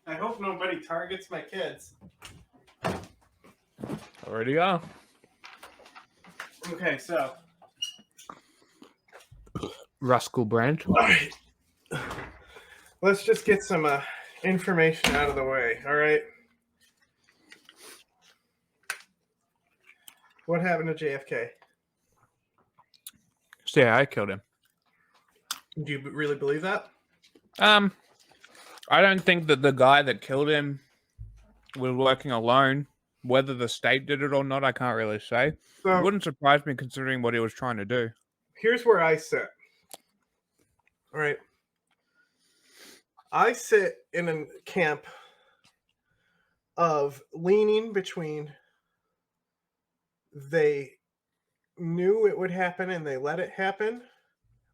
I hope nobody targets my kids. Already are. Okay, so. Russell Brand. All right. Let's just get some information out of the way, all right? What happened to JFK? CIA killed him. Do you really believe that? I don't think that the guy that killed him was working alone. Whether the state did it or not, I can't really say. So, It wouldn't surprise me considering what he was trying to do. here's where I sit. All right. I sit in a camp of leaning between they knew it would happen and they let it happen,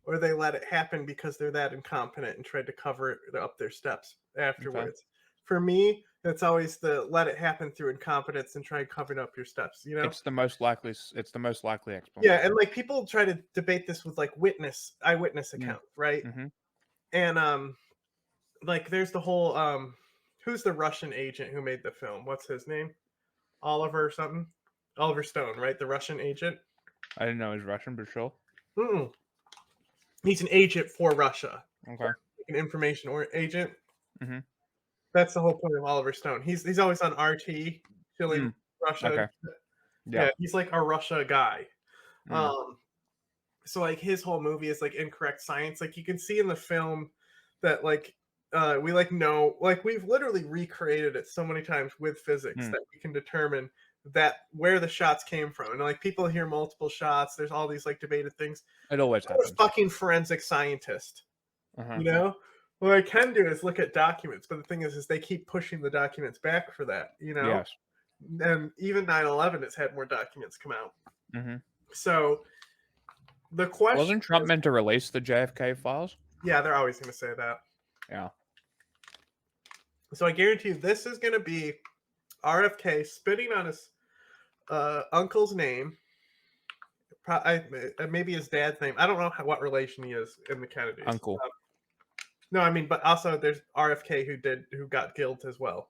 or they let it happen because they're that incompetent and tried to cover it up their steps afterwards. Okay. For me, it's always the let it happen through incompetence and try and cover up your steps. You know, it's the most likely explanation. Yeah, and like people try to debate this with like eyewitness accounts, right? Mm-hmm. And like there's the whole who's the Russian agent who made the film? What's his name? Oliver something? Oliver Stone, right? The Russian agent. I didn't know he was Russian, but sure. Mm-mm. He's an agent for Russia. Okay. An information or agent. Mm-hmm. That's the whole point of Oliver Stone. He's always on RT, killing Russia. Okay. Yeah, he's like a Russia guy. Mm. So like his whole movie is like incorrect science. Like you can see in the film that like we like know, like we've literally recreated it so many times with physics that we can determine that where the shots came from. And like people hear multiple shots. There's all these like debated things. It always happens. Fucking forensic scientist. You know, what I can do is look at documents, but the thing is they keep pushing the documents back for that. You know, yes. And even 9/11 has had more documents come out. Mm-hmm. So the question wasn't Trump meant to release the JFK files? Yeah, they're always going to say that. Yeah. So I guarantee you this is going to be RFK spitting on his uncle's name, maybe his dad's name. I don't know what relation he is in the Kennedys. Uncle. No, I mean, but also there's RFK who got killed as well.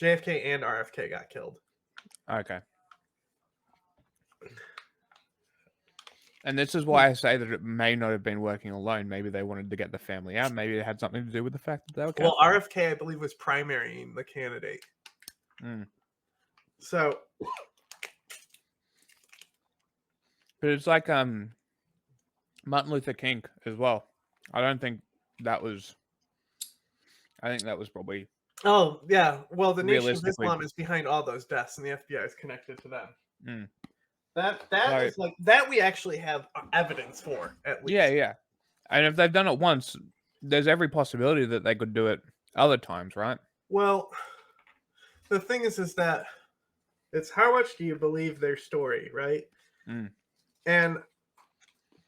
JFK and RFK got killed. Okay. And this is why I say that it may not have been working alone. Maybe they wanted to get the family out. Maybe it had something to do with the fact that they were Well, RFK, I believe, was primarying the candidate. So, but it's like Martin Luther King as well. I think that was probably. Oh yeah, well, the Nation of Islam is behind all those deaths, and the FBI is connected to them. That is like that we actually have evidence for, at least. Yeah. And if they've done it once, there's every possibility that they could do it other times, right? Well, the thing is that it's how much do you believe their story, right? And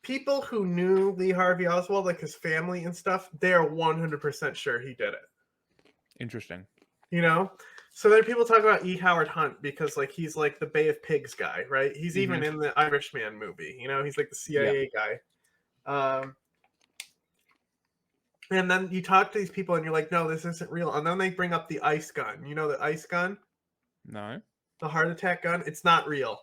people who knew Lee Harvey Oswald, like his family and stuff, they are 100% sure he did it. Interesting. You know? So there are people talking about E. Howard Hunt because like he's like the Bay of Pigs guy, right? He's even in the Irishman movie, you know, he's like the CIA guy. And then you talk to these people and you're like, no, this isn't real. And then they bring up the ice gun. You know the ice gun? No. The heart attack gun? It's not real.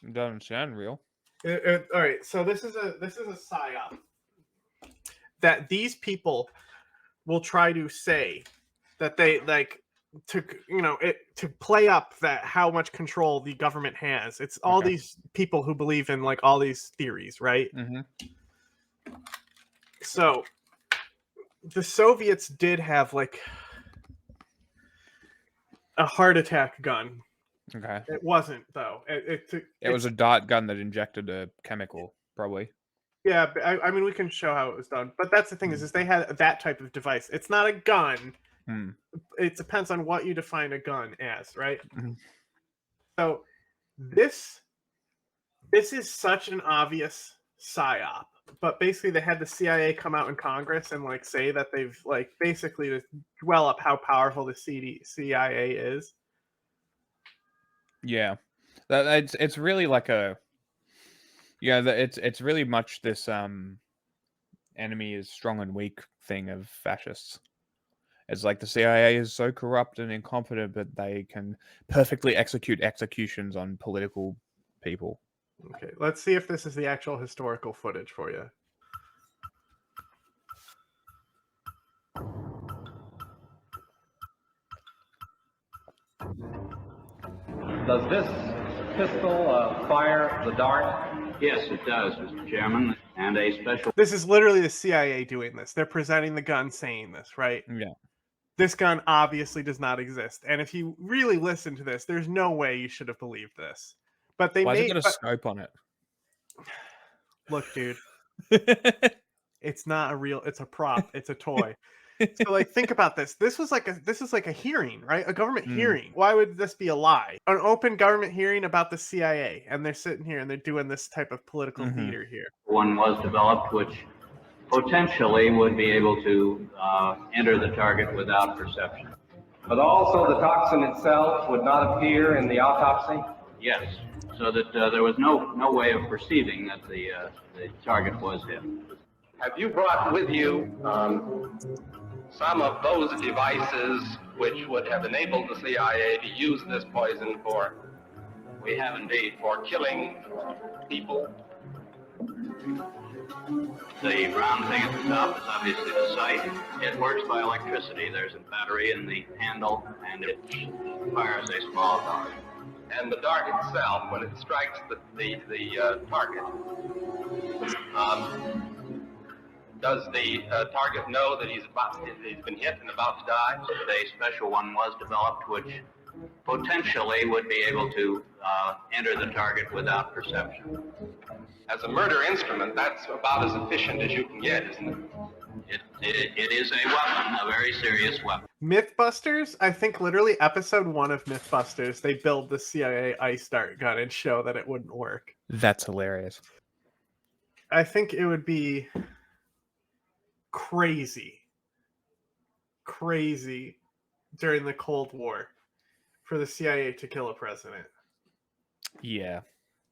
It doesn't sound real. All right, so this is a psyop that these people will try to say that they like to play up that how much control the government has. It's all these people who believe in like all these theories, right? So the Soviets did have like a heart attack gun. Okay. It wasn't though. It was a dart gun that injected a chemical, probably. Yeah, I mean we can show how it was done, but that's the thing is they had that type of device. It's not a gun. It depends on what you define a gun as, right? So this is such an obvious psyop, but basically they had the CIA come out in Congress and like say that they've like basically to dwell up how powerful the CIA is. Yeah, it's really like it's really much this enemy is strong and weak thing of fascists. It's like the CIA is so corrupt and incompetent, but they can perfectly execute executions on political people. Okay, let's see if this is the actual historical footage for you. Does this pistol fire the dart? Yes, it does, Mr. Chairman. And a special... This is literally the CIA doing this. They're presenting the gun saying this, right? Yeah. This gun obviously does not exist. And if you really listen to this, there's no way you should have believed this. But they Why's it made... got a scope on it? Look, dude. It's not a real... It's a prop. It's a toy. So, like, think about this. This is like a hearing, right? A government hearing. Why would this be a lie? An open government hearing about the CIA, and they're sitting here and they're doing this type of political theater here. One was developed which potentially would be able to enter the target without perception. But also the toxin itself would not appear in the autopsy? Yes, so that there was no way of perceiving that the target was him. Have you brought with you some of those devices which would have enabled the CIA to use this poison for? We have indeed. For killing people? The round thing at the top is obviously the sight. It works by electricity. There's a battery in the handle, and it fires a small dart. And the dart itself, when it strikes the target, does the target know that he's been hit and about to die? A special one was developed which potentially would be able to enter the target without perception. As a murder instrument, that's about as efficient as you can get, isn't it? It is a weapon, a very serious weapon. Mythbusters, I think literally episode 1 of Mythbusters, they build the CIA ice dart gun and show that it wouldn't work. That's hilarious. I think it would be crazy during the Cold War for the CIA to kill a president. Yeah.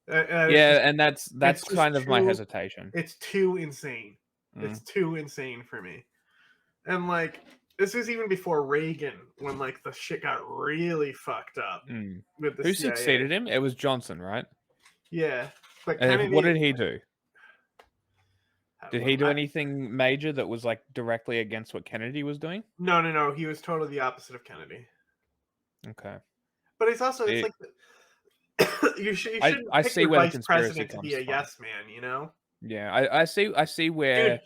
And that's kind of my hesitation. It's too insane. It's too insane for me. And like, this was even before Reagan, when like the shit got really fucked up with the Who CIA. succeeded him? It was Johnson, right? Yeah. But Kennedy, what did he do? Did he do anything major that was like directly against what Kennedy was doing? No. He was totally the opposite of Kennedy. Okay. But it's also, it's like, you shouldn't pick your vice president to be a yes man, you know? Yeah, I see where... Dude,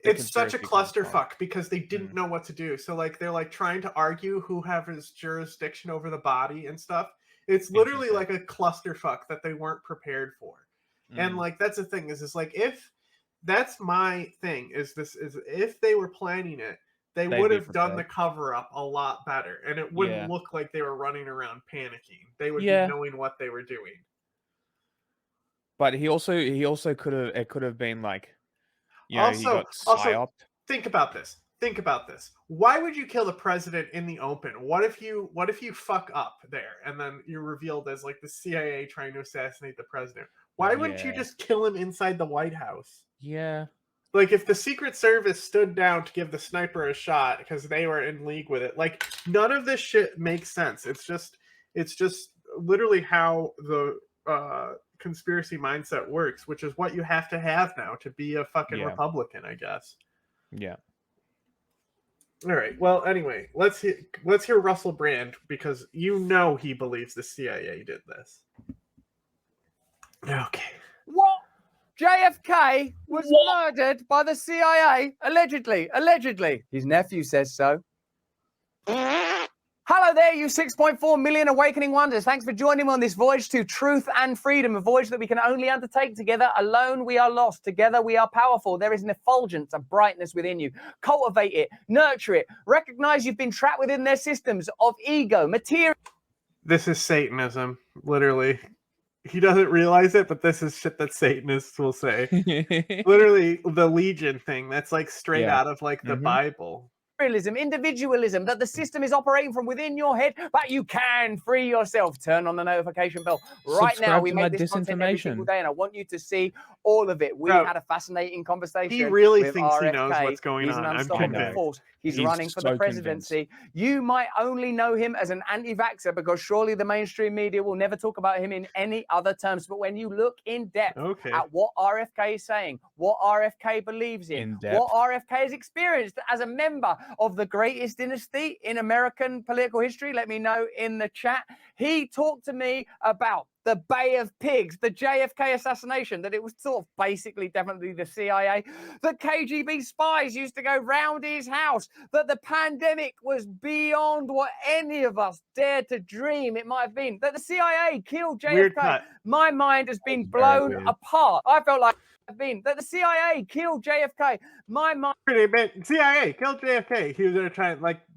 it's such a clusterfuck because they didn't know what to do. So like they're like trying to argue who has jurisdiction over the body and stuff. It's literally like a clusterfuck that they weren't prepared for. And like that's the thing is like if that's my thing is if they were planning it, they would have done the cover up a lot better, and it wouldn't look like they were running around panicking. They would be knowing what they were doing. But he also could have. It could have been like, you know, he got psyoped. Think about this. Why would you kill the president in the open? What if you fuck up there and then you're revealed as like the CIA trying to assassinate the president? Why wouldn't you just kill him inside the White House? Yeah. Like if the Secret Service stood down to give the sniper a shot because they were in league with it, like none of this shit makes sense. It's just literally how the conspiracy mindset works, which is what you have to have now to be a fucking Republican, I guess. Yeah. All right. Well, anyway, let's hear Russell Brand because you know he believes the CIA did this. Okay. What? JFK was murdered by the CIA, allegedly. His nephew says so. Hello there, you 6.4 million awakening wonders. Thanks for joining me on this voyage to truth and freedom, a voyage that we can only undertake together. Alone we are lost. Together we are powerful. There is an effulgence, a brightness within you. Cultivate it, nurture it. Recognize you've been trapped within their systems of ego, material. This is Satanism, literally. He doesn't realize it, but this is shit that Satanists will say. Literally, the Legion thing, that's like straight out of like the Bible. individualism, that the system is operating from within your head, but you can free yourself. Turn on the notification bell. Right now, we make this content every single day, and I want you to see all of it. We had a fascinating conversation. He really with thinks RFK. he knows what's going He's on. an I'm unstoppable convinced. force. He's running for so the presidency. You might only know him as an anti-vaxxer because surely the mainstream media will never talk about him in any other terms. But when you look in depth at what RFK is saying, what RFK believes in what RFK has experienced as a member of the greatest dynasty in American political history, let me know in the chat. He talked to me about the Bay of Pigs, the JFK assassination, that it was sort of basically definitely the CIA, that KGB spies used to go round his house, that the pandemic was beyond what any of us dared to dream it might have been, that the CIA killed JFK. My mind has been blown apart. I felt like that the CIA killed JFK. My mind. CIA killed JFK.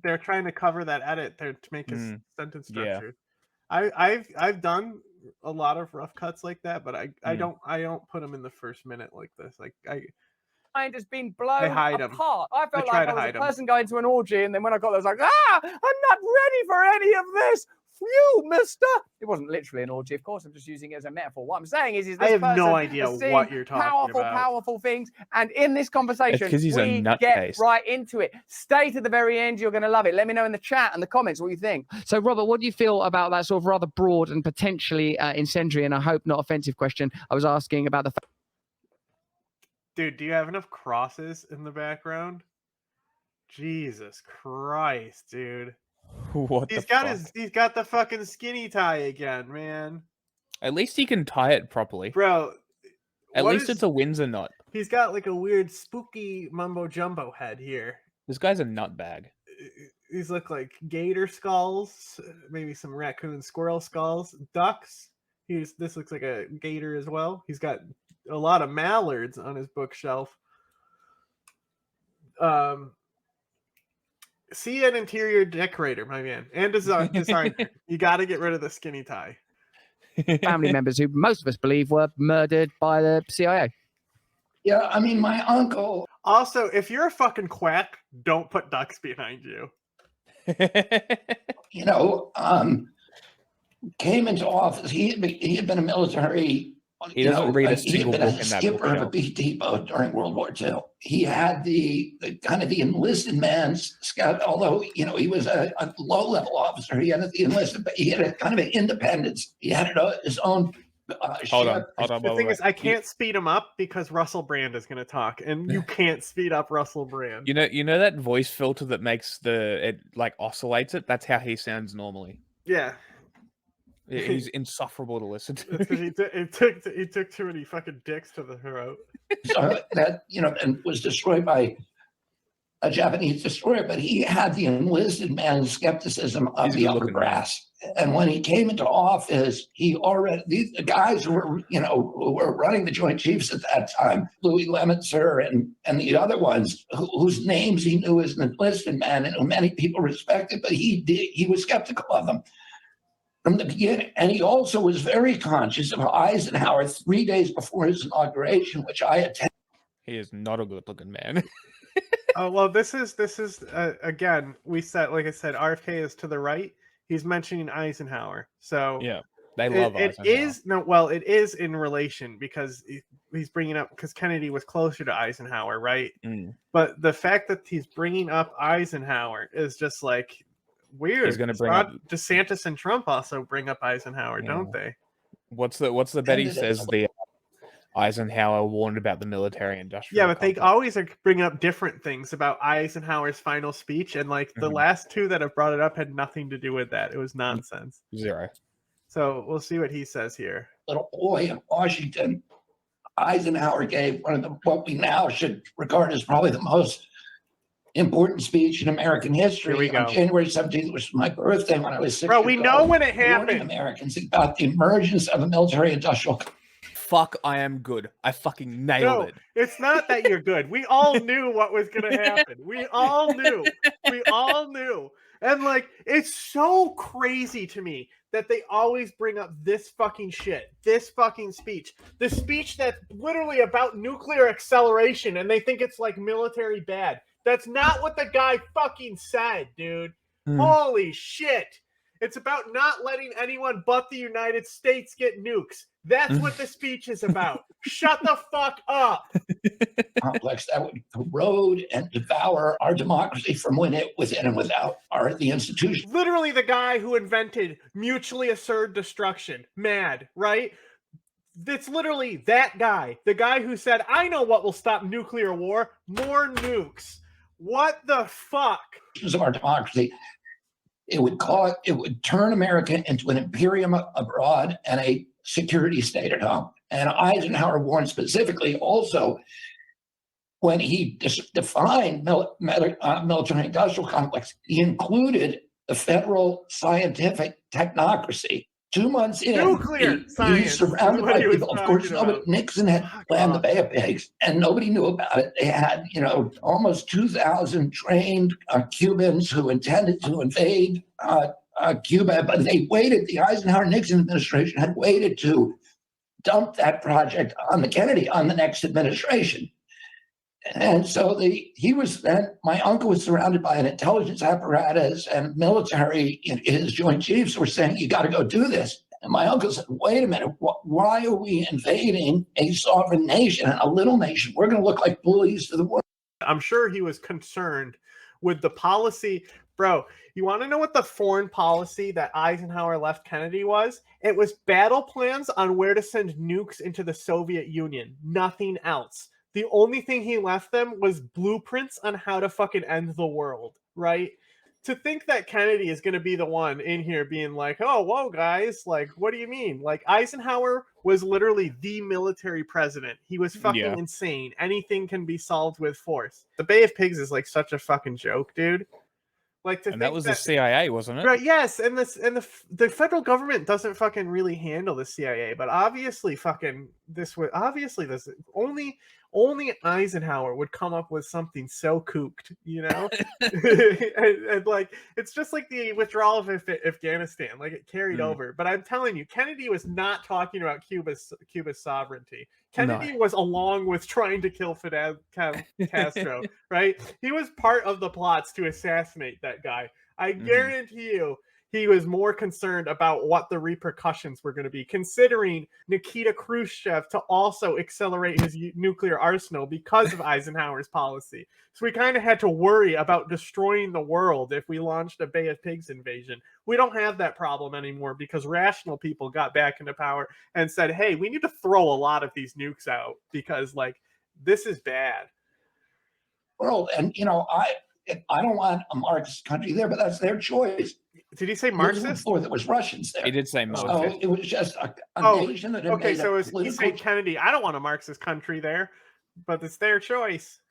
They're trying to cover that edit there to make his sentence structure. I've done a lot of rough cuts like that, but I don't put them in the first minute like this. Like mind has been blown apart. Them. I felt like I was a person going to an orgy, and then when I got there, I was like, I'm not ready for any of this. You, mister. It wasn't literally an orgy, of course. I'm just using it as a metaphor. What I'm saying is this I have person no idea what you're talking about. Powerful things. And in this conversation, we get right into it. Stay to the very end. You're going to love it. Let me know in the chat and the comments what you think. So, Robert, what do you feel about that sort of rather broad and potentially incendiary and I hope not offensive question? I was asking about the fact. Dude, do you have enough crosses in the background? Jesus Christ, dude. He's got the fucking skinny tie again, man. At least he can tie it properly. Bro. At least it's a Windsor knot. He's got like a weird spooky mumbo jumbo head here. This guy's a nutbag. These look like gator skulls, maybe some raccoon squirrel skulls, ducks. This looks like a gator as well. He's got a lot of mallards on his bookshelf. See an interior decorator, my man, and designer. You got to get rid of the skinny tie. Family members who most of us believe were murdered by the CIA. Yeah, I mean, my uncle. Also, if you're a fucking quack, don't put ducks behind you. You know, came into office. He had been a military. He doesn't read a single book in that book. Skipper of a PT boat during World War II. He had the kind of the enlisted man's scout, although, you know, he was a low-level officer. He had the enlisted, but he had a kind of an independence. He had his own Hold on. The thing is, I can't speed him up because Russell Brand is going to talk, and you can't speed up Russell Brand. You know that voice filter that makes it like oscillates it? That's how he sounds normally. Yeah. He's insufferable to listen to. He took too many fucking dicks to the throat. So that, you know, and was destroyed by a Japanese destroyer, but he had the enlisted man's skepticism of the upper brass. And when he came into office, the guys who were running the Joint Chiefs at that time, Louis Lemitzer and the other ones, whose names he knew as an enlisted man and who many people respected, but he was skeptical of them from the beginning. And he also was very conscious of Eisenhower 3 days before his inauguration, which I attended. He is not a good-looking man. Oh, well, this is again, we said, like I said, RFK is to the right. He's mentioning Eisenhower. So yeah, they love Eisenhower. It is in relation because he's bringing up, because Kennedy was closer to Eisenhower, right? But the fact that he's bringing up Eisenhower is just like weird. He's going to bring up DeSantis and Trump also bring up Eisenhower, don't they? What's the bet he says the Eisenhower warned about the military industrial. Yeah, but they always bring up different things about Eisenhower's final speech, and like the last two that have brought it up had nothing to do with that. It was nonsense. Zero. So we'll see what he says here. Little boy in Washington, Eisenhower gave one of what we now should regard as probably the most important speech in American history. Here we go. On January 17th, which was my birthday when I was 6 Bro, we know when it warning happened. Americans about the emergence of a military-industrial. Fuck, I am good. I fucking nailed it. It's not that you're good. We all knew what was going to happen. We all knew. We all knew. And like, it's so crazy to me that they always bring up this fucking shit, this fucking speech, the speech that's literally about nuclear acceleration, and they think it's like military bad. That's not what the guy fucking said, dude. Holy shit. It's about not letting anyone but the United States get nukes. That's what the speech is about. Shut the fuck up. Complex that would corrode and devour our democracy from within and without the institutions. Literally the guy who invented mutually assured destruction. Mad, right? It's literally that guy. The guy who said, I know what will stop nuclear war. More nukes. What the fuck? Of our democracy. It would turn America into an imperium abroad and a security state at home. And Eisenhower warned specifically also when he defined military industrial complex, he included the federal scientific technocracy. 2 months in, nuclear science. He's surrounded by people. Of course, Nixon had planned the Bay of Pigs, and nobody knew about it. They had, almost 2,000 trained Cubans who intended to invade Cuba, but they waited. The Eisenhower-Nixon administration had waited to dump that project on the next administration. And so my uncle was surrounded by an intelligence apparatus and military. His Joint Chiefs were saying, you got to go do this. And my uncle said, wait a minute, why are we invading a sovereign nation, a little nation? We're going to look like bullies to the world. I'm sure he was concerned with the policy. Bro, you want to know what the foreign policy that Eisenhower left Kennedy was? It was battle plans on where to send nukes into the Soviet Union. Nothing else. The only thing he left them was blueprints on how to fucking end the world, right? To think that Kennedy is going to be the one in here being like, oh, whoa, guys, like, what do you mean? Like, Eisenhower was literally the military president. He was fucking insane. Anything can be solved with force. The Bay of Pigs is like such a fucking joke, dude. Like, to and that was the CIA, wasn't it? Right, yes, and the federal government doesn't fucking really handle the CIA, but obviously only Eisenhower would come up with something so kooked, and like it's just like the withdrawal of Afghanistan, like it carried over. But I'm telling you, Kennedy was not talking about Cuba's sovereignty. Kennedy was along with trying to kill Fidel Castro, right? He was part of the plots to assassinate that guy. I guarantee you he was more concerned about what the repercussions were going to be, considering Nikita Khrushchev to also accelerate his nuclear arsenal because of Eisenhower's policy. So we kind of had to worry about destroying the world if we launched a Bay of Pigs invasion. We don't have that problem anymore because rational people got back into power and said, hey, we need to throw a lot of these nukes out because, like, this is bad. World, and, I don't want a Marxist country there, but that's their choice. Did he say Marxist? Before there was Russians there. He did say Marxist. So it was just a nation that okay, so he said Kennedy, I don't want a Marxist country there, but it's their choice.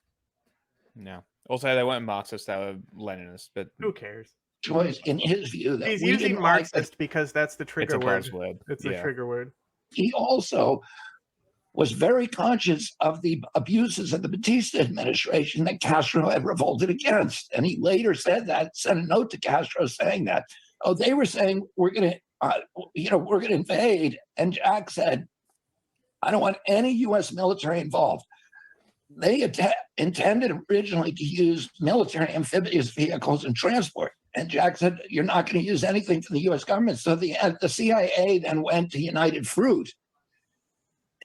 No. Also, they weren't Marxist, they were Leninists, but who cares? Choice in his view. He's using Marxist because that's the trigger word. It's a trigger word. He also was very conscious of the abuses of the Batista administration that Castro had revolted against. And he later sent a note to Castro saying that, they were saying, we're going to invade. And Jack said, I don't want any U.S. military involved. They intended originally to use military amphibious vehicles and transport. And Jack said, you're not going to use anything from the U.S. government. So the CIA then went to United Fruit.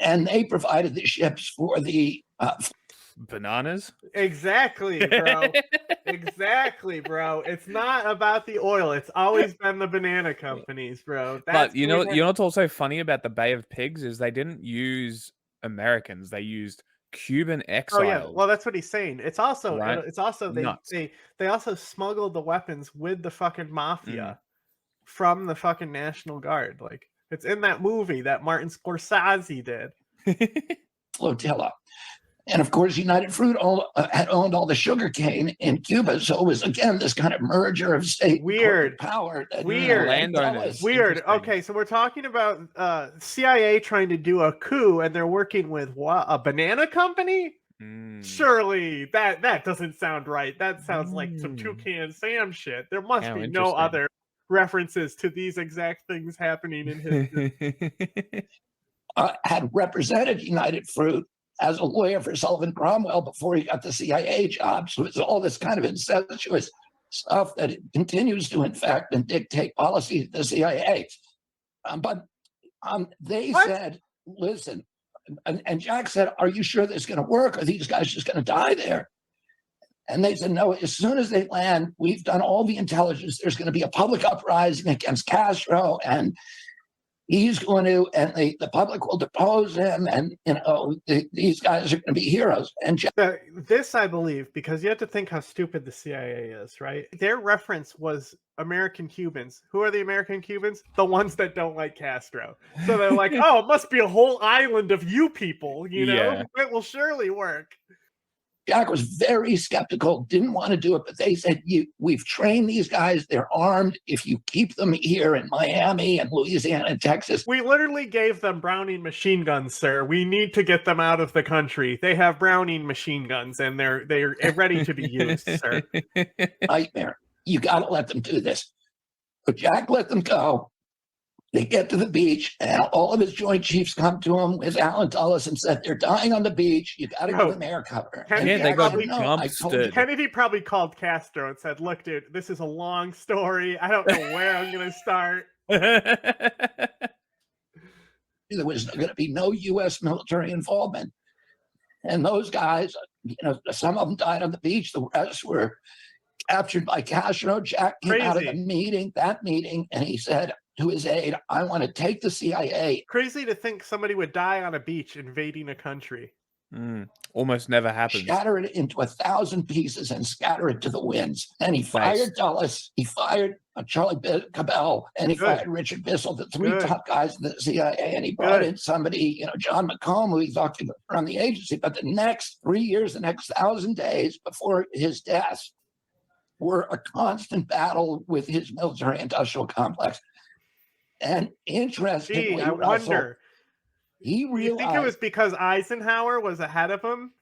And they provided the ships for the bananas. Exactly, bro. Exactly, bro. It's not about the oil. It's always been the banana companies, bro. But you know what's also funny about the Bay of Pigs is they didn't use Americans. They used Cuban exiles. Oh yeah, well that's what he's saying. It's also Nuts. they also smuggled the weapons with the fucking mafia from the fucking National Guard. Like, it's in that movie that Martin Scorsese did. Flotilla. And of course, United Fruit had owned all the sugar cane in Cuba. So it was, again, this kind of merger of state power. Landowners. Weird. Okay, so we're talking about CIA trying to do a coup, and they're working with what? A banana company? Surely that doesn't sound right. That sounds like some Toucan Sam shit. There must be no other references to these exact things happening in history. Had represented United Fruit as a lawyer for Sullivan Cromwell before he got the CIA job. So it's all this kind of incestuous stuff that it continues to infect and dictate policy at the CIA. But they said, listen, and Jack said, are you sure this is going to work? Are these guys just going to die there? And they said, no, as soon as they land, we've done all the intelligence. There's going to be a public uprising against Castro, and he's going to, and the public will depose him, and these guys are going to be heroes. And this I believe, because you have to think how stupid the CIA is, right? Their reference was American Cubans. Who are the American Cubans? The ones that don't like Castro. So they're like, oh, it must be a whole island of you people, you know? Yeah. It will surely work. Jack was very skeptical, didn't want to do it, but they said, we've trained these guys, they're armed. If you keep them here in Miami and Louisiana and Texas. We literally gave them Browning machine guns, sir. We need to get them out of the country. They have Browning machine guns, and they're ready to be used, sir. Nightmare. You got to let them do this. But Jack let them go. They get to the beach, and all of his Joint Chiefs come to him with Alan Dulles and said, they're dying on the beach. You got to give them air cover. They got Kennedy probably called Castro and said, look, dude, this is a long story. I don't know where I'm going to start. There was going to be no U.S. military involvement. And those guys, some of them died on the beach. The rest were captured by Castro. Jack came out of the meeting, and he said to his aide, I want to take the CIA. Crazy to think somebody would die on a beach invading a country. Almost never happens. Shatter it into 1,000 pieces and scatter it to the winds. And he fired Dulles, he fired Charlie Cabell, and he fired Richard Bissell, the three top guys in the CIA. And he brought in somebody, John McComb, who he thought could run the agency. But the next 3 years, the next 1,000 days before his death, were a constant battle with his military-industrial complex. And interestingly, I wonder, he realized... You think it was because Eisenhower was ahead of him?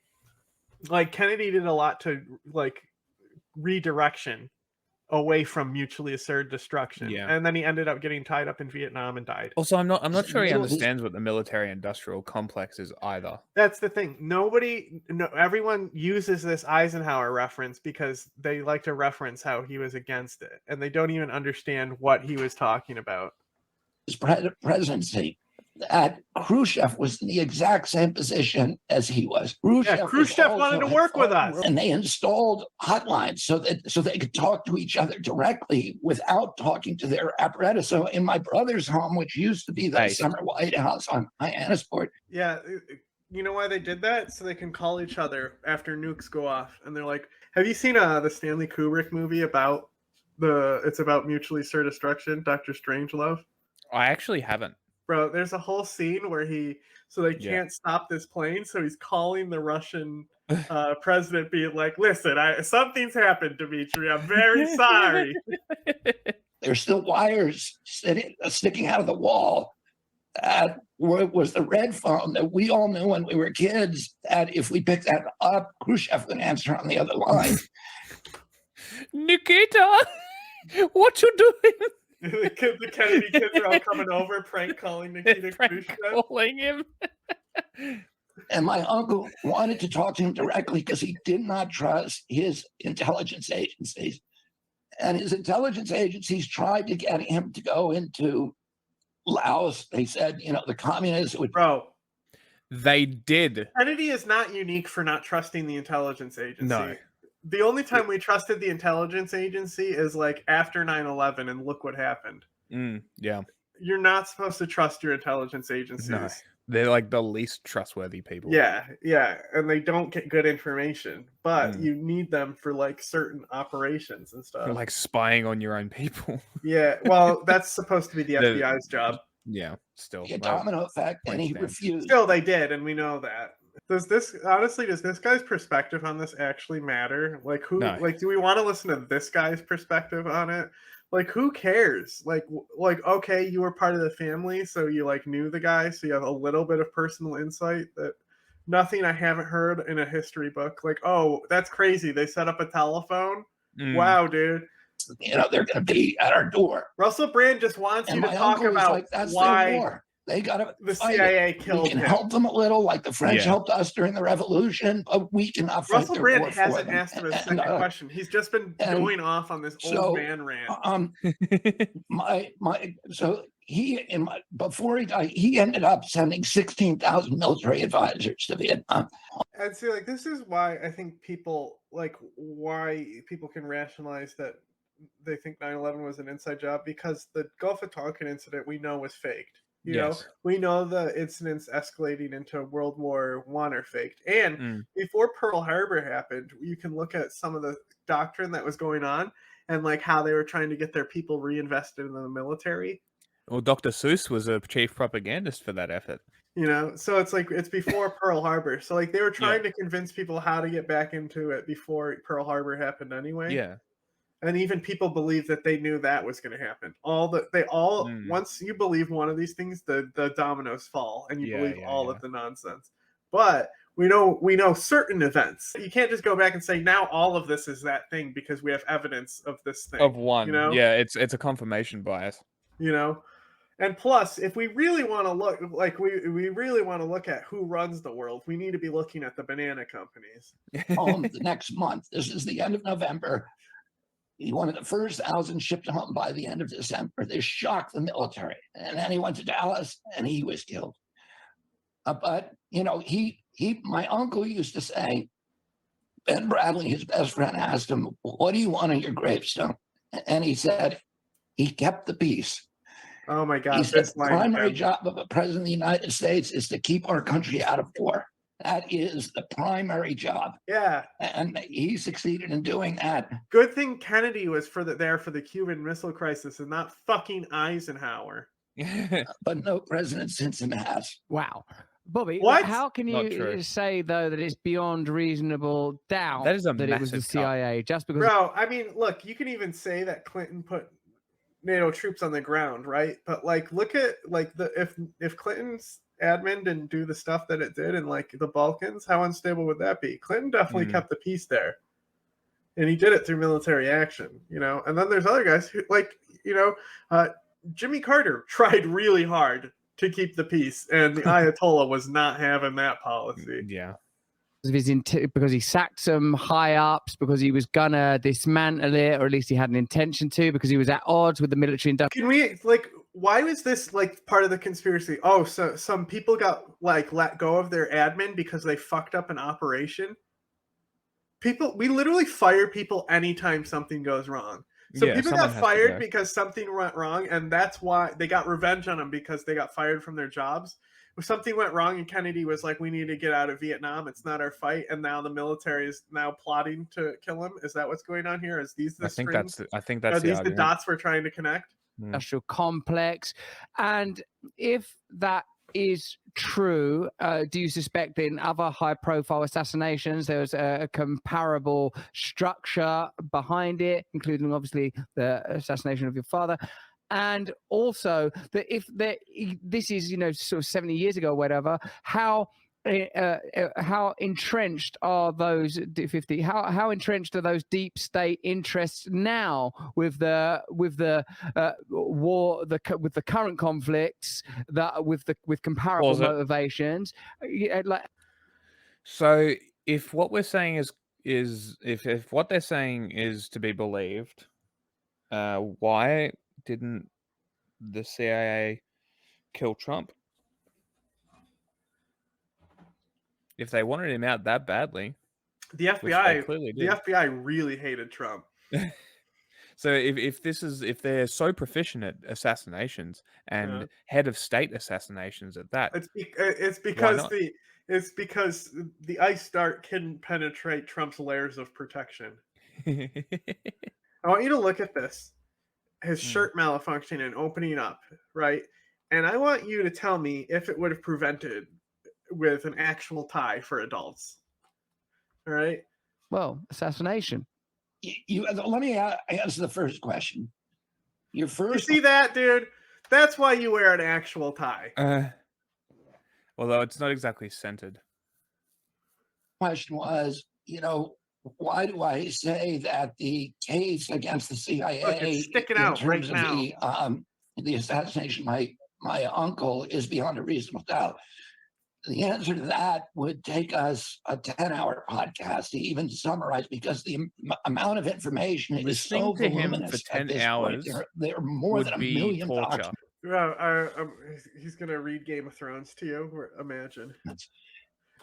Like, Kennedy did a lot to, redirection away from mutually assured destruction. Yeah. And then he ended up getting tied up in Vietnam and died. Also, I'm not sure he understands what the military-industrial complex is either. That's the thing. Everyone uses this Eisenhower reference because they like to reference how he was against it. And they don't even understand what he was talking about. His presidency, that Khrushchev was in the exact same position as he was. Khrushchev wanted to work with us, and they installed hotlines so they could talk to each other directly without talking to their apparatus. So in my brother's home, which used to be the Summer White House on Hyannisport. Yeah, you know why they did that? So they can call each other after nukes go off, and they're like, "Have you seen the Stanley Kubrick movie about it's about mutually assured destruction, Dr. Strangelove?" I actually haven't. Bro, there's a whole scene where they can't stop this plane, so he's calling the Russian president being like, listen, something's happened, Dmitry, I'm very sorry. There's still wires sticking out of the wall. That was the red phone that we all knew when we were kids, that if we picked that up, Khrushchev would answer on the other line. Nikita, what you doing? The Kennedy kids are all coming over, prank calling Nikita Khrushchev. Calling him. And my uncle wanted to talk to him directly because he did not trust his intelligence agencies. And his intelligence agencies tried to get him to go into Laos. They said, the communists would... Bro. They did. Kennedy is not unique for not trusting the intelligence agency. No. The only time we trusted the intelligence agency is after 9/11, and look what happened. Yeah. You're not supposed to trust your intelligence agencies. No. They're the least trustworthy people. Yeah, and they don't get good information, but you need them for certain operations and stuff. For spying on your own people. Yeah, well, that's supposed to be the FBI's job. Yeah, still. The domino effect, and he refused. Still, they did, and we know that. Does this guy's perspective on this actually matter? Do we want to listen to this guy's perspective on it? Who cares? Okay, you were part of the family, so you knew the guy, so you have a little bit of personal insight that nothing I haven't heard in a history book. Oh, that's crazy. They set up a telephone. Wow, dude. They're going to be at our door. Russell Brand just wants you to talk about why They got to The fight CIA it. We killed can him. help them a little, like the French helped us during the Revolution, but we cannot fight Russell their Brand war for hasn't them. asked him a second question. He's just been going off on this old man rant. So before he died, he ended up sending 16,000 military advisors to Vietnam. And see, like, this is why I think why people can rationalize that they think 9/11 was an inside job, because the Gulf of Tonkin incident we know was faked. You know, we know the incidents escalating into World War I are faked. And before Pearl Harbor happened, you can look at some of the doctrine that was going on and like how they were trying to get their people reinvested in the military. Well, Dr. Seuss was a chief propagandist for that effort. You know, so it's like it's before Pearl Harbor. So like they were trying to convince people how to get back into it before Pearl Harbor happened anyway. Yeah. And even people believe that they knew that was going to happen. Once you believe one of these things, the dominoes fall, and you believe all of the nonsense. But we know certain events. You can't just go back and say now all of this is that thing because we have evidence of this thing. Of one, you know? Yeah, it's a confirmation bias. You know, and plus, if we really want to look like we really want to look at who runs the world, we need to be looking at the banana companies. The next month. This is the end of November. He wanted the first 1,000 shipped home by the end of December. This shocked the military. And then he went to Dallas and he was killed. But, you know, my uncle used to say, Ben Bradley, his best friend, asked him, what do you want on your gravestone? And he said, he kept the peace. Oh my God. He said, the primary job of a president of the United States is to keep our country out of war. That is the primary job. Yeah. And he succeeded in doing that. Good thing Kennedy was there for the Cuban Missile Crisis and not fucking Eisenhower. But no president since him has. Wow. Bobby, what? How can you say, though, that it's beyond reasonable doubt that it was the CIA? Just because... Bro, I mean, look, you can even say that Clinton put NATO troops on the ground, right? But, like, look at, like, if Clinton's admin didn't do the stuff that it did in like the Balkans, how unstable would that be? Clinton definitely kept the peace there, and he did it through military action, you know. And then there's other guys who, like, you know, Jimmy Carter tried really hard to keep the peace, and the Ayatollah was not having that policy. Yeah, because he sacked some high ups, because he was gonna dismantle it, or at least he had an intention to, because he was at odds with the military industrial. Can we, like, why was this like part of the conspiracy? Oh, so some people got like let go of their admin because they fucked up an operation. We literally fire people anytime something goes wrong. So people got fired because something went wrong, and that's why they got revenge on them, because they got fired from their jobs. If something went wrong and Kennedy was like, we need to get out of Vietnam, it's not our fight, and now the military is now plotting to kill him. Is that what's going on here? Is these the strings? I think that's Are these the dots we're trying to connect? Industrial complex. And if that is true, do you suspect that in other high-profile assassinations there was a comparable structure behind it, including obviously the assassination of your father? And also that if this is, you know, sort of 70 years ago or whatever, how entrenched are those 50? How entrenched are those deep state interests now with the war, with the current conflicts, that with comparable motivations? So if what we're saying is if what they're saying is to be believed, why didn't the CIA kill Trump? If they wanted him out that badly, the FBI really hated Trump. So if they're so proficient at assassinations and head of state assassinations at that, it's because the Ice Dart couldn't penetrate Trump's layers of protection. I want you to look at this. His shirt malfunctioning and opening up, right? And I want you to tell me if it would have prevented with an actual tie for adults. All right. Well, assassination. Let me answer the first question. You see that, dude? That's why you wear an actual tie. Although it's not exactly scented. Question was, you know, why do I say that the case against the CIA it's sticking out right now? The assassination of my my uncle is beyond a reasonable doubt? The answer to that would take us a 10-hour podcast to even summarize, because the amount of information is Listening so to him voluminous for at 10 this hours point. There are more would than a be million torture. documents. He's gonna read Game of Thrones to you. Imagine,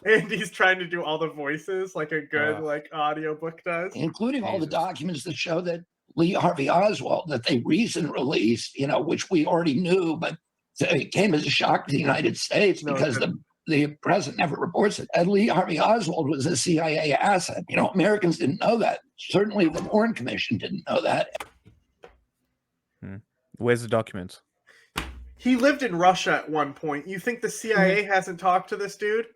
and he's trying to do all the voices like a good like audiobook does, including all the Jesus. documents that show that Lee Harvey Oswald, that they recently released, which we already knew, but it came as a shock to the United States because the president never reports it. And Lee Harvey Oswald was a CIA asset. Americans didn't know that. Certainly the Warren Commission didn't know that. Where's the documents? He lived in Russia at one point. You think the CIA hasn't talked to this dude?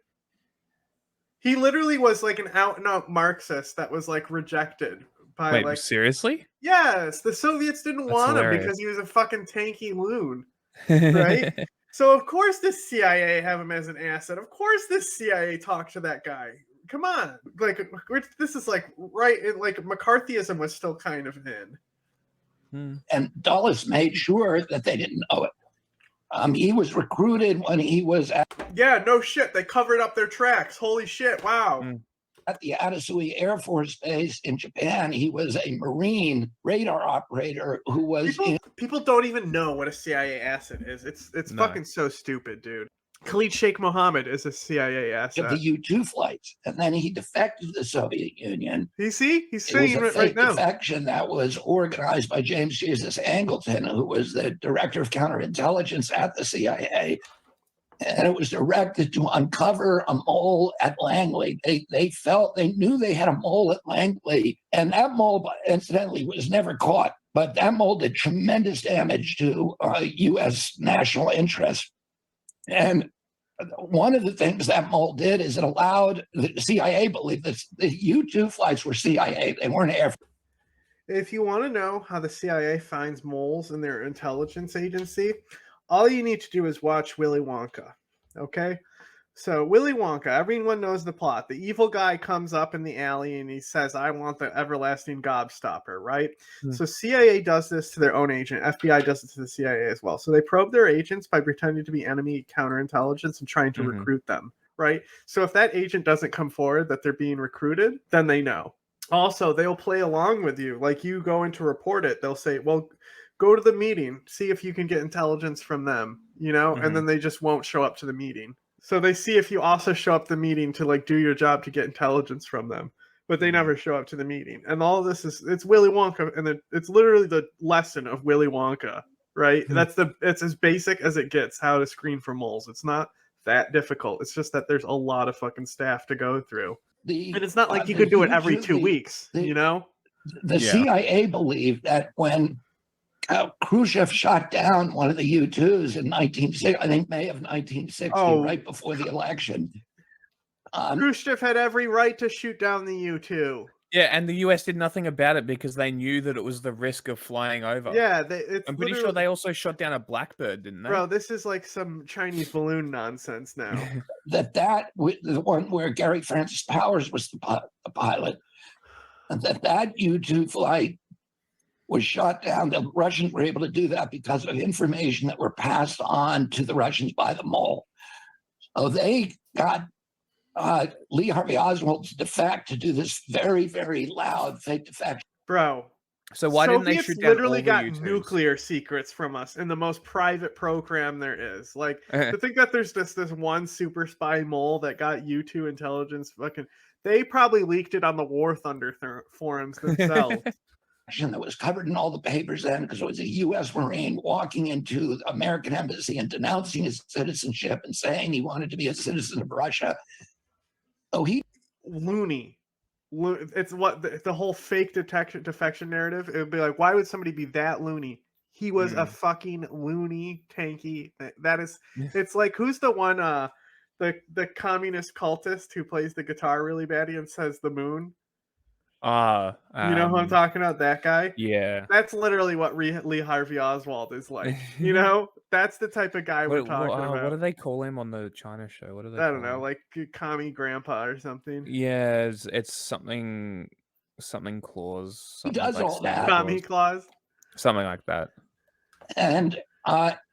He literally was like an out-and-out Marxist that was like rejected by Wait, seriously? Yes, the Soviets didn't want him because he was a fucking tanky loon, right? So of course the CIA have him as an asset. Of course the CIA talked to that guy. Come on, like this is like like McCarthyism was still kind of in. And Dulles made sure that they didn't know it. He was recruited when he was at no shit. They covered up their tracks. Holy shit! Wow. At the Atasui Air Force Base in Japan, he was a Marine radar operator who was. People don't even know what a CIA asset is. It's fucking so stupid, dude. Khalid Sheikh Mohammed is a CIA asset. Of the U-2 flights, and then he defected to the Soviet Union. He's saying it right now. Defection that was organized by James Jesus Angleton, who was the director of counterintelligence at the CIA, and it was directed to uncover a mole at Langley. They knew they had a mole at Langley, and that mole, incidentally, was never caught. But that mole did tremendous damage to U.S. national interest. And one of the things that mole did is it allowed the CIA believe that the U-2 flights were CIA. They weren't Air Force. If you want to know how the CIA finds moles in their intelligence agency, all you need to do is watch Willy Wonka. Okay? So Willy Wonka, everyone knows the plot. The evil guy comes up in the alley and he says, I want the everlasting gobstopper, right? So CIA does this to their own agent. FBI does it to the CIA as well. So they probe their agents by pretending to be enemy counterintelligence and trying to recruit them, right? So if that agent doesn't come forward that they're being recruited, then they know. Also, they'll play along with you. Like you go in to report it, they'll say, well, go to the meeting, see if you can get intelligence from them, and then they just won't show up to the meeting. So they see if you also show up to the meeting to like do your job to get intelligence from them, but they never show up to the meeting. And all of this it's Willy Wonka, and it's literally the lesson of Willy Wonka, right? It's as basic as it gets, how to screen for moles. It's not that difficult. It's just that there's a lot of fucking staff to go through. And it's not like you could do it every 2 weeks, The CIA believed that when Khrushchev shot down one of the U-2s in May of 1960, right before the election. Khrushchev had every right to shoot down the U-2. Yeah, and the US did nothing about it because they knew that it was the risk of flying over. Yeah, I'm pretty sure they also shot down a Blackbird, didn't they? Bro, this is like some Chinese balloon nonsense now. the one where Gary Francis Powers was the pilot, and that U-2 flight was shot down. The Russians were able to do that because of information that were passed on to the Russians by the mole. So they got Lee Harvey Oswald to defect, to do this very, very loud fake defection. Bro. So why didn't they shoot down literally all got the U-2s? Nuclear secrets from us in the most private program there is. Like, to think that there's just this one super spy mole that got U-2 intelligence they probably leaked it on the War Thunder forums themselves. That was covered in all the papers then, because it was a U.S. Marine walking into the American embassy and denouncing his citizenship and saying he wanted to be a citizen of Russia. So loony. It's what the whole fake defection narrative. It would be like, why would somebody be that loony? He was a fucking loony, tanky. That is, it's like, who's the one, the communist cultist who plays the guitar really badly and says the moon? You know who I'm talking about? That guy? Yeah. That's literally what Lee Harvey Oswald is like. That's the type of guy we're talking about. What do they call him on the China show? What do they I don't know, like commie grandpa or something. Yeah, it's something clause. He does like all that. Commie clause. Something like that. And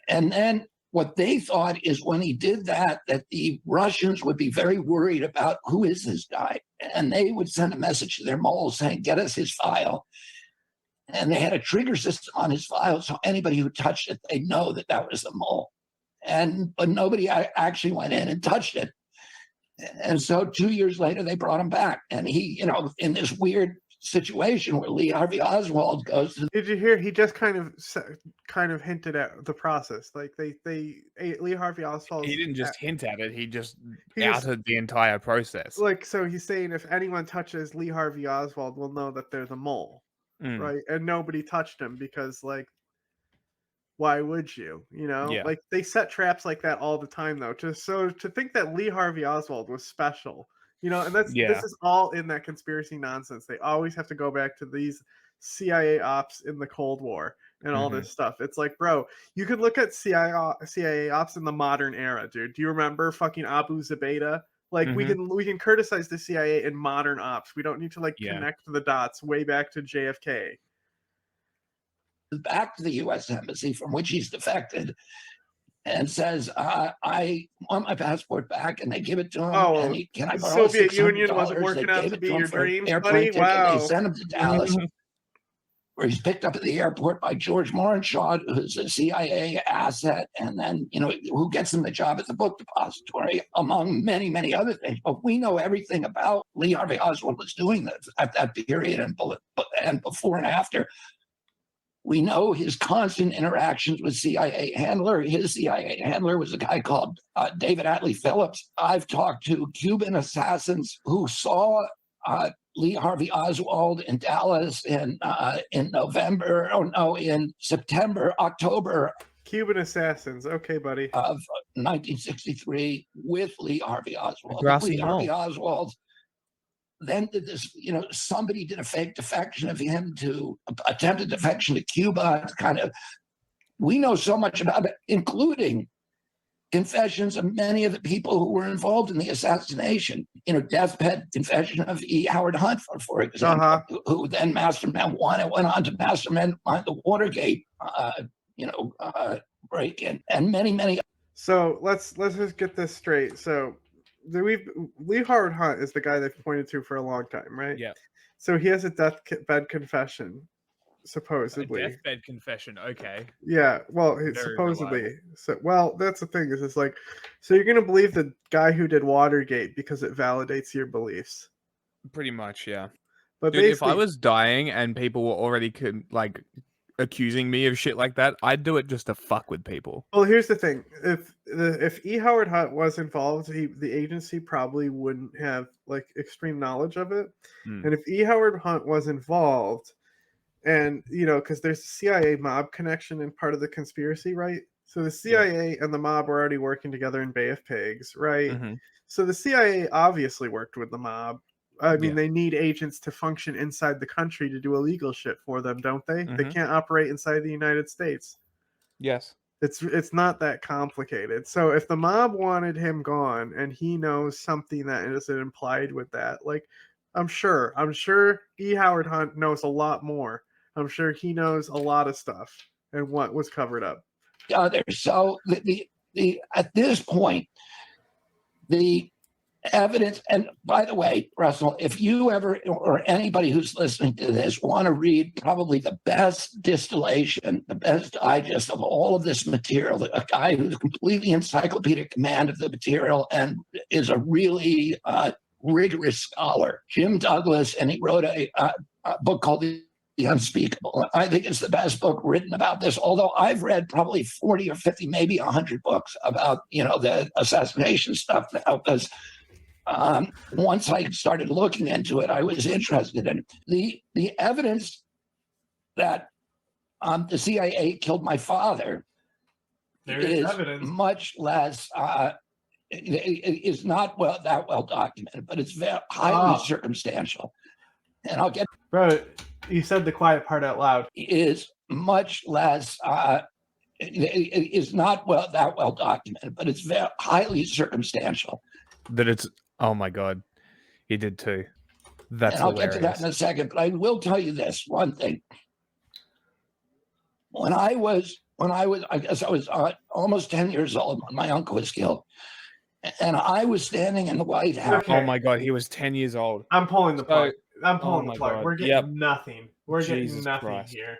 then what they thought is when he did that the Russians would be very worried about who is this guy. And they would send a message to their mole saying, get us his file. And they had a trigger system on his file. So anybody who touched it, they know that that was the mole. But nobody actually went in and touched it. And so 2 years later, they brought him back. And he, in this weird situation where Lee Harvey Oswald goes to. Did you hear? He just kind of hinted at the process. Like Lee Harvey Oswald. He didn't just hint at it. He just outed the entire process. Like, so he's saying if anyone touches Lee Harvey Oswald, we'll know that they're the mole, right? And nobody touched him because, like, why would you? Yeah. Like they set traps like that all the time, though. Just so to think that Lee Harvey Oswald was special. And this is all in that conspiracy nonsense. They always have to go back to these CIA ops in the Cold War and all this stuff. It's like, bro, you could look at CIA ops in the modern era, dude. Do you remember fucking Abu Zubaydah? Like we can criticize the CIA in modern ops. We don't need to connect the dots way back to JFK. Back to the U.S. Embassy from which he's defected. And says, I want my passport back, and they give it to him. Oh, and can I borrow Soviet Union wasn't $600? working out to be your dreams, airplane buddy? ticket. Wow. They sent him to Dallas, where he's picked up at the airport by George Morenshaw, who's a CIA asset, and then, who gets him the job at the book depository, among many, many other things. But we know everything about Lee Harvey Oswald was doing this at that period and before and after. We know his constant interactions with CIA handler. His CIA handler was a guy called David Atlee Phillips. I've talked to Cuban assassins who saw Lee Harvey Oswald in Dallas in September, October. Cuban assassins. Okay, buddy. Of 1963 with Lee Harvey Oswald. Grassy Lee Harvey Oswald then did this, somebody did a fake defection of him attempted defection to Cuba. We know so much about it, including confessions of many of the people who were involved in the assassination. Deathbed confession of E. Howard Hunt, for example, who then went on to mastermind the Watergate, break-in, and many, many. So let's just get this straight. So Lee Howard Hunt is the guy they've pointed to for a long time, right? Yeah. So he has a deathbed confession, supposedly. A deathbed confession, okay. Yeah, well, supposedly. Reliable. So, that's the thing is, it's like, so you're gonna believe the guy who did Watergate because it validates your beliefs. Pretty much, yeah. But dude, if I was dying and people were already accusing me of shit like that, I'd do it just to fuck with people. Well, here's the thing: if E. Howard Hunt was involved, the agency probably wouldn't have extreme knowledge of it. And if E. Howard Hunt was involved, and because there's a CIA mob connection in part of the conspiracy, right? So the CIA and the mob were already working together in Bay of Pigs, right? So the CIA obviously worked with the mob. I mean, they need agents to function inside the country to do illegal shit for them, don't they? They can't operate inside the United States. Yes. It's not that complicated. So if the mob wanted him gone and he knows something that is implied with that, I'm sure E. Howard Hunt knows a lot more. I'm sure he knows a lot of stuff and what was covered up. So at this point, the evidence, and by the way, Russell, if you ever, or anybody who's listening to this, want to read probably the best distillation, the best digest of all of this material, a guy who's completely encyclopedic command of the material and is a really rigorous scholar, Jim Douglas, and he wrote a book called The Unspeakable. I think it's the best book written about this, although I've read probably 40 or 50, maybe 100 books about, the assassination stuff now, because once I started looking into it, I was interested in it. The evidence that the CIA killed my father is much less, it is not that well documented, but it's very highly circumstantial. And I'll get... Bro, you said the quiet part out loud. Is much less, it is not that well documented, but it's very highly circumstantial. That it's... Oh my God, he did too. That's and I'll get to that in a second, but I will tell you this one thing. When I was when I guess I was almost 10 years old when my uncle was killed. And I was standing in the White House. Okay. Oh my God, he was 10 years old. I'm pulling the plug. I'm oh pulling my the plug. God. We're getting Yep. nothing. We're Jesus getting nothing Christ. here.